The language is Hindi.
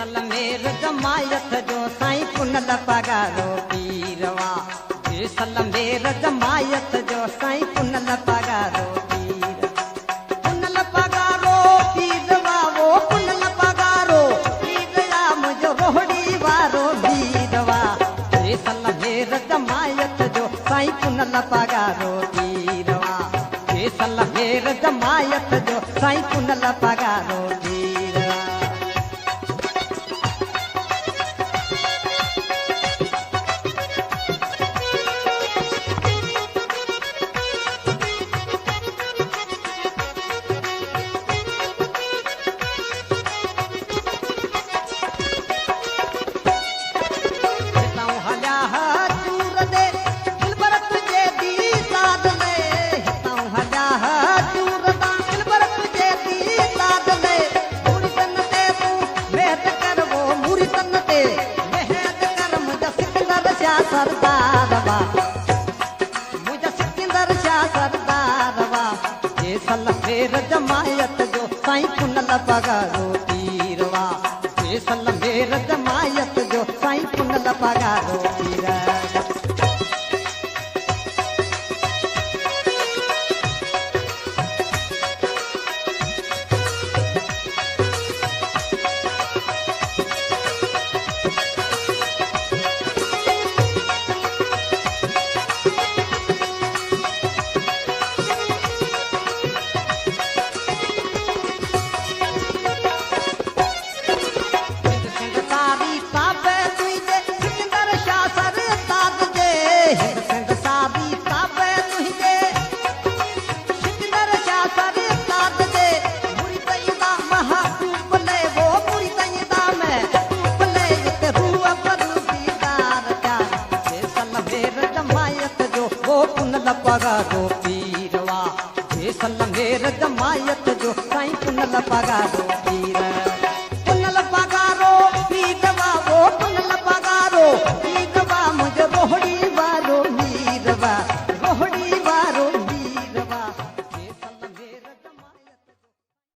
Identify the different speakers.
Speaker 1: सलमेर जमायत जो साईं पुनल पगारो पीरवा। सलमेर जमायत जो साईं पुनल पगारो पीर। पुनल पगारो पीरवा वो पुनल पगारो पीरया मुझो रोहड़ी वारो पीरवा। सलमेर जमायत जो साईं पुनल पगारो पीरवा। सलमेर जमायत जो साईं पुनल पगारो पीरवा। सरदारवा मुझे सिकंदर शाह सरदारवा। सलमेर जमायत जो साईं पुनल पगारो पीरवा। सलमेर जमायत जो साईं पुनल पगारो पीर। पगारो पीरवा। सलमेर जमायत जो साईं पुनल पगारो पीर।